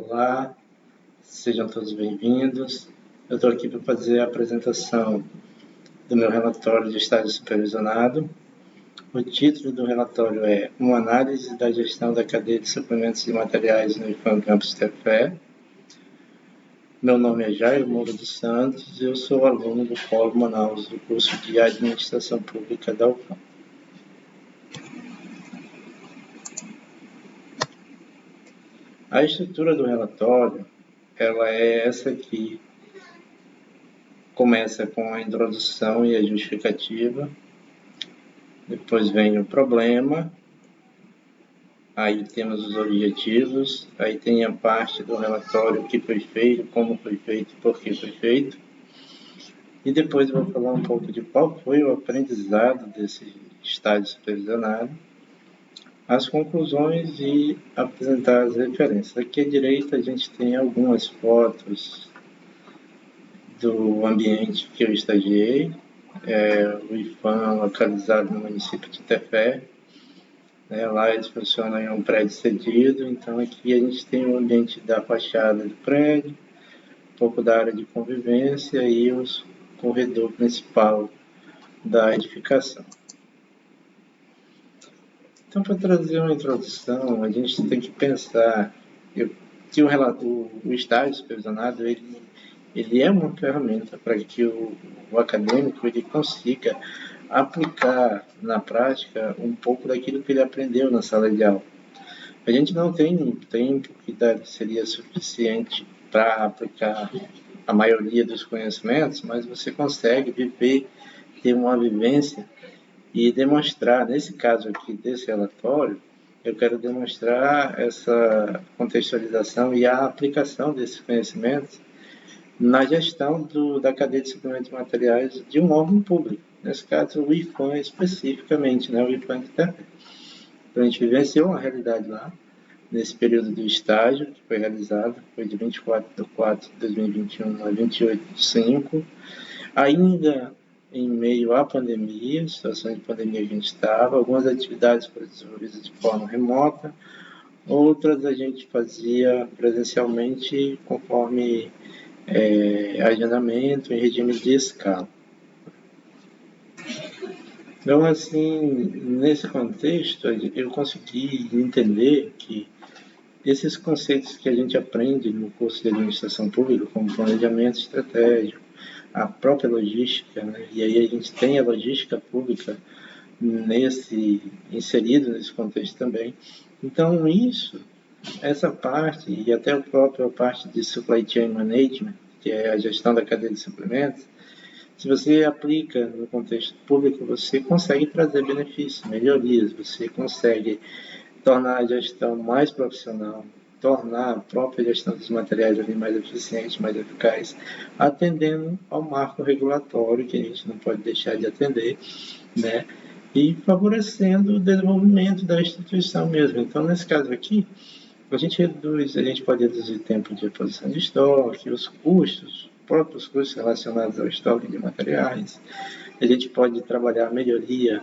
Olá, sejam todos bem-vindos. Eu estou aqui para fazer a apresentação do meu relatório de estágio supervisionado. O título do relatório é Uma análise da gestão da cadeia de suplementos de materiais no IFAM Campus Tefé. Meu nome é Jair Moura dos Santos e eu sou aluno do Polo Manaus, do curso de Administração Pública da UFAM. A estrutura do relatório, ela é essa aqui. Começa com a introdução e a justificativa, depois vem o problema, aí temos os objetivos, aí tem a parte do relatório, o que foi feito, como foi feito, por que foi feito, e depois eu vou falar um pouco de qual foi o aprendizado desse estágio supervisionado, as conclusões e apresentar as referências. Aqui à direita a gente tem algumas fotos do ambiente que eu estagiei, o IFAM localizado no município de Tefé. Lá eles funcionam em um prédio cedido, então aqui a gente tem o ambiente da fachada do prédio, um pouco da área de convivência e o corredor principal da edificação. Então, para trazer uma introdução, a gente tem que pensar que o estágio supervisionado ele é uma ferramenta para que o acadêmico ele consiga aplicar na prática um pouco daquilo que ele aprendeu na sala de aula. A gente não tem um tempo que seria suficiente para aplicar a maioria dos conhecimentos, mas você consegue viver, ter uma vivência e demonstrar, nesse caso aqui desse relatório, eu quero demonstrar essa contextualização e a aplicação desses conhecimentos na gestão da cadeia de suplementos de materiais de um órgão público, nesse caso o IFAM especificamente, o IFAM de Tefé. Então a gente vivenciou uma realidade lá, nesse período do estágio, que foi realizado, foi de 24/4/2021 a 28/5, ainda em meio à pandemia, situação de pandemia que a gente estava, algumas atividades foram desenvolvidas de forma remota, outras a gente fazia presencialmente conforme agendamento em regime de escala. Então, assim, nesse contexto, eu consegui entender que esses conceitos que a gente aprende no curso de administração pública, como planejamento estratégico, a própria logística, e aí a gente tem a logística pública inserido nesse contexto também. Então, essa parte, e até a própria parte de supply chain management, que é a gestão da cadeia de suplementos, se você aplica no contexto público, você consegue trazer benefícios, melhorias, você consegue tornar a gestão mais profissional, tornar a própria gestão dos materiais ali mais eficiente, mais eficaz, atendendo ao marco regulatório, que a gente não pode deixar de atender, e favorecendo o desenvolvimento da instituição mesmo. Então, nesse caso aqui, a gente pode reduzir o tempo de reposição de estoque, os próprios custos relacionados ao estoque de materiais. A gente pode trabalhar a melhoria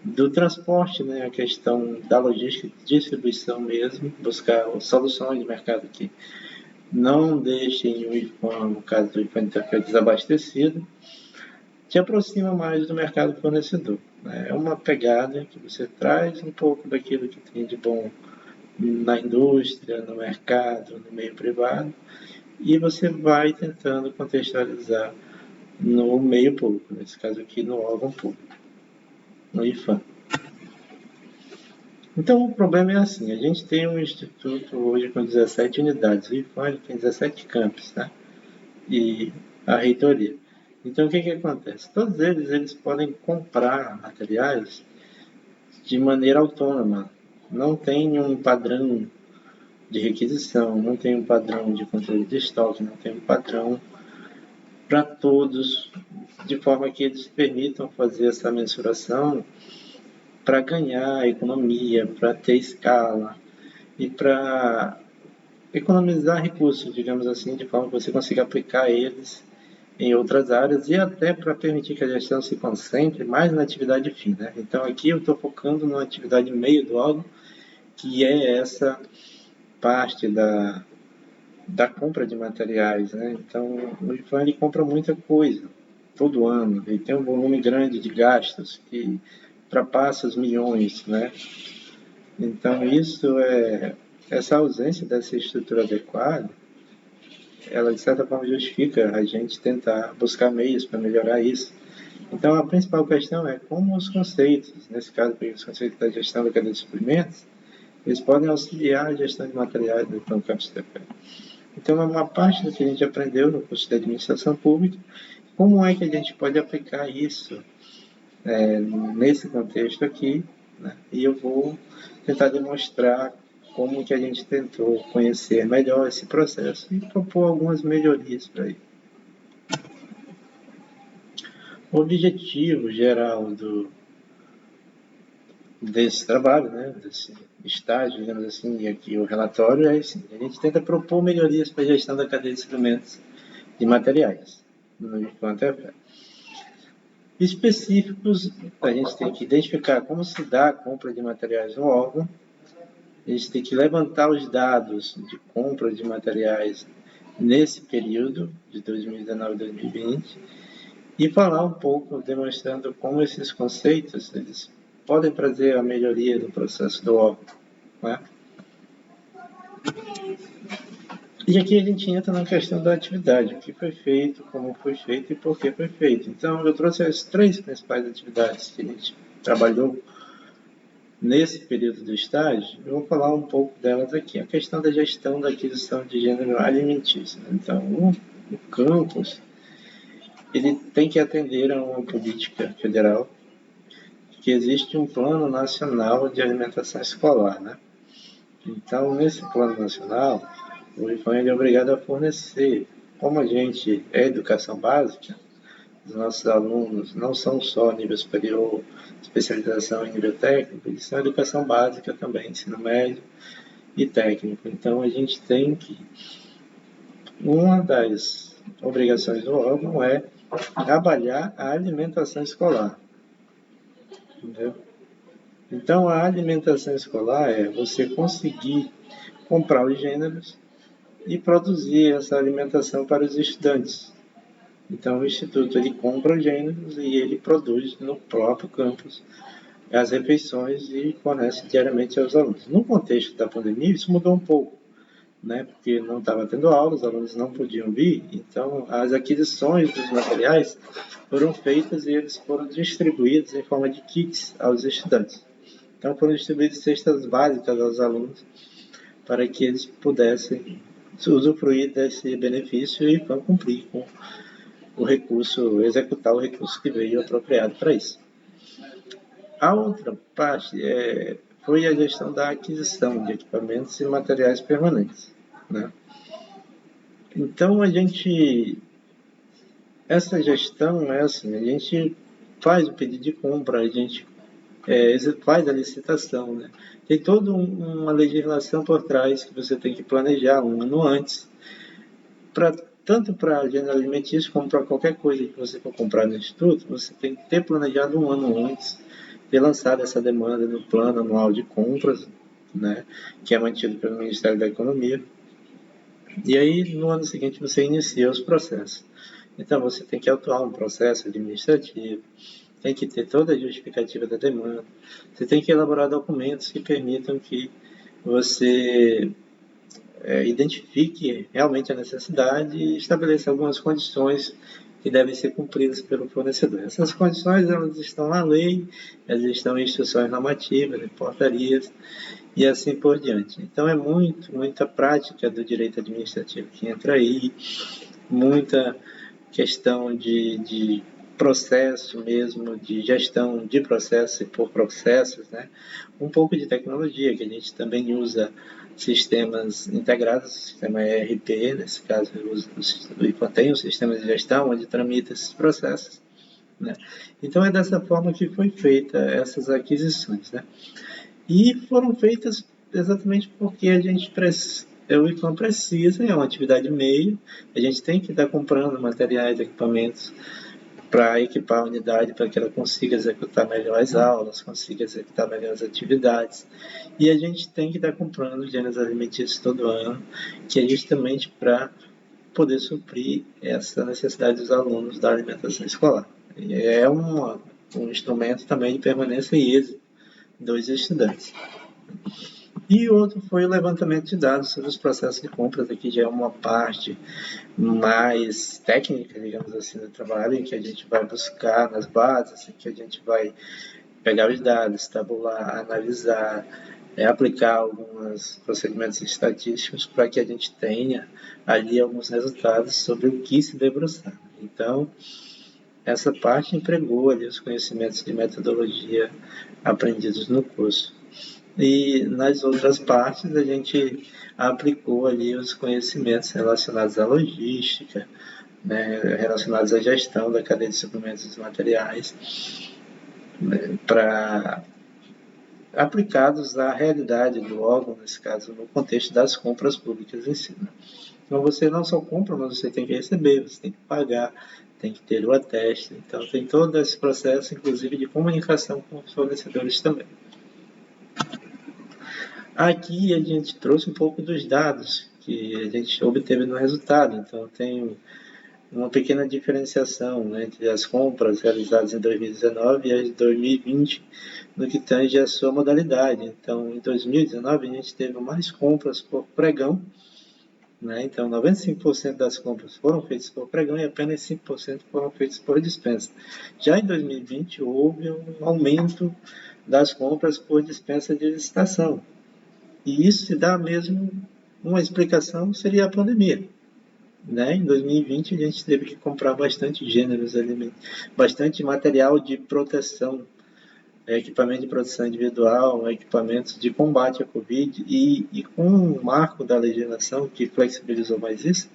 do transporte, a questão da logística de distribuição mesmo, buscar soluções de mercado que não deixem o IFAM, no caso do IFAM desabastecido, te aproxima mais do mercado fornecedor. É uma pegada que você traz um pouco daquilo que tem de bom na indústria, no mercado, no meio privado, e você vai tentando contextualizar no meio público, nesse caso aqui no órgão público, no IFAM. Então o problema é assim, a gente tem um instituto hoje com 17 unidades, o IFAM tem 17 campos, e a reitoria. Então o que acontece? Todos eles podem comprar materiais de maneira autônoma, não tem um padrão de requisição, não tem um padrão de controle de estoque, não tem um padrão para todos, de forma que eles permitam fazer essa mensuração para ganhar economia, para ter escala e para economizar recursos, digamos assim, de forma que você consiga aplicar eles em outras áreas e até para permitir que a gestão se concentre mais na atividade fim. Então aqui eu estou focando na atividade meio do órgão, que é essa parte da compra de materiais, né? Então, o IFAM ele compra muita coisa todo ano, ele tem um volume grande de gastos que ultrapassa os milhões, né? Então, essa ausência dessa estrutura adequada, ela de certa forma justifica a gente tentar buscar meios para melhorar isso. Então, a principal questão é como os conceitos, nesse caso, os conceitos da gestão da cadeia de suprimentos, eles podem auxiliar a gestão de materiais do Plano Campus TP. Então, é uma parte do que a gente aprendeu no curso de administração pública, como é que a gente pode aplicar isso nesse contexto aqui, né? E eu vou tentar demonstrar como que a gente tentou conhecer melhor esse processo e propor algumas melhorias para ele. O objetivo geral desse trabalho, né, desse estágio, digamos assim, e aqui o relatório é assim, a gente tenta propor melhorias para a gestão da cadeia de suprimentos de materiais no IFAM-TFE. Específicos, a gente tem que identificar como se dá a compra de materiais no órgão, a gente tem que levantar os dados de compra de materiais nesse período de 2019 a 2020 e falar um pouco demonstrando como esses conceitos eles podem trazer a melhoria do processo do órgão, né? E aqui a gente entra na questão da atividade, o que foi feito, como foi feito e por que foi feito. Então, eu trouxe as 3 principais atividades que a gente trabalhou nesse período do estágio. Eu vou falar um pouco delas aqui. A questão da gestão da aquisição de gênero alimentício. Então, o campus ele tem que atender a uma política federal que existe um plano nacional de alimentação escolar, né? Então, nesse plano nacional, o IFAM é obrigado a fornecer, como a gente é educação básica, os nossos alunos não são só nível superior, especialização em nível técnico, eles são educação básica também, ensino médio e técnico. Então, a gente tem que... Uma das obrigações do órgão é trabalhar a alimentação escolar. Entendeu? Então, a alimentação escolar é você conseguir comprar os gêneros e produzir essa alimentação para os estudantes. Então, o Instituto ele compra os gêneros e ele produz no próprio campus as refeições e fornece diariamente aos alunos. No contexto da pandemia, isso mudou um pouco, né? Porque não estava tendo aula, os alunos não podiam vir, então as aquisições dos materiais foram feitas e eles foram distribuídos em forma de kits aos estudantes. Então, foram distribuídas cestas básicas aos alunos para que eles pudessem usufruir desse benefício e vão cumprir com o recurso, executar o recurso que veio apropriado para isso. A outra parte foi a gestão da aquisição de equipamentos e materiais permanentes, né? Então, essa gestão é assim, a gente faz o pedido de compra, a gente faz a licitação, né? Tem toda uma legislação por trás que você tem que planejar um ano antes, tanto para gênero alimentício como para qualquer coisa que você for comprar no Instituto, você tem que ter planejado um ano antes, ter lançado essa demanda no plano anual de compras, né, que é mantido pelo Ministério da Economia. E aí, no ano seguinte, você inicia os processos. Então, você tem que autuar um processo administrativo, tem que ter toda a justificativa da demanda, você tem que elaborar documentos que permitam que você identifique realmente a necessidade e estabeleça algumas condições que devem ser cumpridas pelo fornecedor. Essas condições elas estão na lei, elas estão em instruções normativas, em portarias e assim por diante. Então é muita prática do direito administrativo que entra aí, muita questão de processo mesmo, de gestão de processos e por processos, né? Um pouco de tecnologia, que a gente também usa sistemas integrados, sistema ERP, nesse caso o IPA tem um sistema de gestão onde tramita esses processos, né? Então é dessa forma que foi feita essas aquisições, né? E foram feitas exatamente porque o IPAM precisa, é uma atividade meio, a gente tem que estar comprando materiais, equipamentos para equipar a unidade para que ela consiga executar melhor as aulas, consiga executar melhor as atividades. E a gente tem que estar comprando gêneros alimentícios todo ano, que é justamente para poder suprir essa necessidade dos alunos da alimentação escolar. E é um instrumento também de permanência e êxito dos estudantes. E outro foi o levantamento de dados sobre os processos de compras, aqui já é uma parte mais técnica, digamos assim, do trabalho, em que a gente vai buscar nas bases, em que a gente vai pegar os dados, tabular, analisar, aplicar alguns procedimentos estatísticos para que a gente tenha ali alguns resultados sobre o que se debruçar. Então, essa parte empregou ali os conhecimentos de metodologia aprendidos no curso. E nas outras partes a gente aplicou ali os conhecimentos relacionados à logística, né, relacionados à gestão da cadeia de suprimentos dos materiais, né, para aplicados à realidade do órgão, nesse caso, no contexto das compras públicas em si. Né? Então você não só compra, mas você tem que receber, você tem que pagar, tem que ter o ateste. Então tem todo esse processo, inclusive de comunicação com os fornecedores também. Aqui a gente trouxe um pouco dos dados que a gente obteve no resultado. Então tem uma pequena diferenciação, né, entre as compras realizadas em 2019 e as de 2020 no que tange a sua modalidade. Então, em 2019 a gente teve mais compras por pregão, né? Então 95% das compras foram feitas por pregão e apenas 5% foram feitas por dispensa. Já em 2020 houve um aumento das compras por dispensa de licitação. E isso se dá mesmo, uma explicação seria a pandemia. Né? Em 2020 a gente teve que comprar bastante gêneros, bastante material de proteção, equipamento de proteção individual, equipamentos de combate à Covid e com o marco da legislação que flexibilizou mais isso,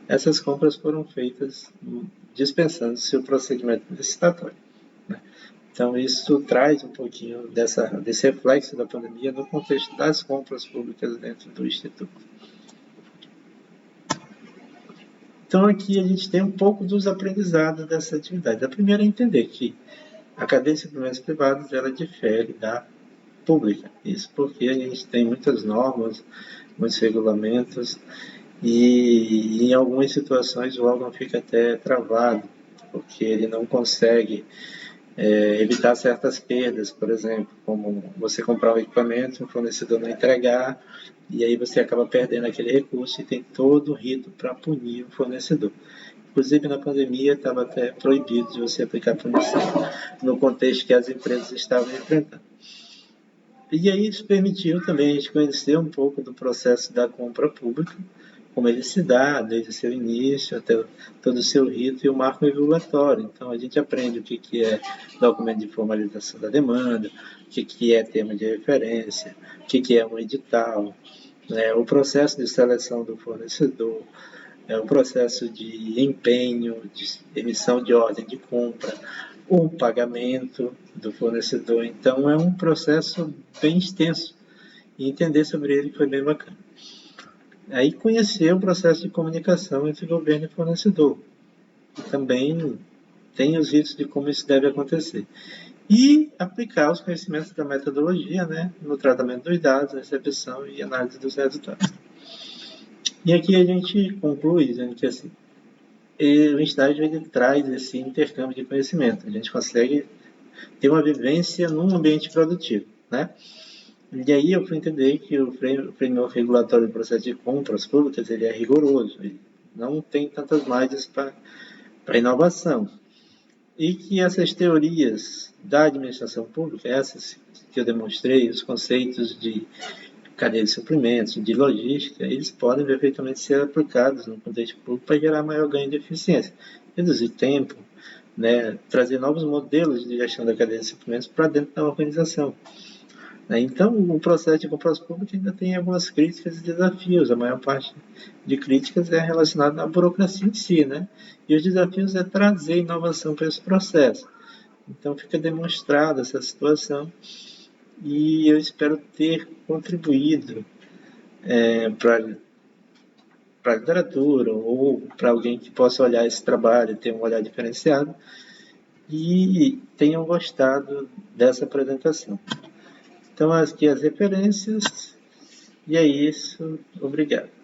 essas compras foram feitas dispensando-se o procedimento licitatório. Né? Então isso traz um pouquinho desse reflexo da pandemia no contexto das compras públicas dentro do Instituto. Então aqui a gente tem um pouco dos aprendizados dessa atividade. A primeira é entender que a cadeia de suprimentos privados ela difere da pública. Isso porque a gente tem muitas normas, muitos regulamentos e em algumas situações o órgão fica até travado, porque ele não consegue evitar certas perdas, por exemplo, como você comprar um equipamento, um fornecedor não entregar, e aí você acaba perdendo aquele recurso e tem todo o rito para punir o fornecedor. Inclusive, na pandemia, estava até proibido de você aplicar punição no contexto que as empresas estavam enfrentando. E aí isso permitiu também a gente conhecer um pouco do processo da compra pública, como ele se dá desde o seu início até todo o seu rito e o marco regulatório. Então a gente aprende o que é documento de formalização da demanda, o que é termo de referência, o que é um edital, né, o processo de seleção do fornecedor, o processo de empenho, de emissão de ordem de compra, o pagamento do fornecedor. Então é um processo bem extenso e entender sobre ele foi bem bacana. Aí conhecer o processo de comunicação entre governo e fornecedor. E também tem os ritos de como isso deve acontecer. E aplicar os conhecimentos da metodologia, né, no tratamento dos dados, recepção e análise dos resultados. E aqui a gente conclui dizendo que assim, o estágio ele traz esse intercâmbio de conhecimento. A gente consegue ter uma vivência num ambiente produtivo, né? E aí eu fui entender que o framework regulatório do processo de compras públicas ele é rigoroso, ele não tem tantas margens para inovação. E que essas teorias da administração pública, essas que eu demonstrei, os conceitos de cadeia de suprimentos, de logística, eles podem perfeitamente ser aplicados no contexto público para gerar maior ganho de eficiência, reduzir tempo, né, trazer novos modelos de gestão da cadeia de suprimentos para dentro da organização. Então, o processo de compras públicas ainda tem algumas críticas e desafios. A maior parte de críticas é relacionada à burocracia em si, né? E os desafios é trazer inovação para esse processo. Então, fica demonstrada essa situação e eu espero ter contribuído para a literatura ou para alguém que possa olhar esse trabalho e ter um olhar diferenciado e tenham gostado dessa apresentação. Então, aqui as referências, e é isso. Obrigado.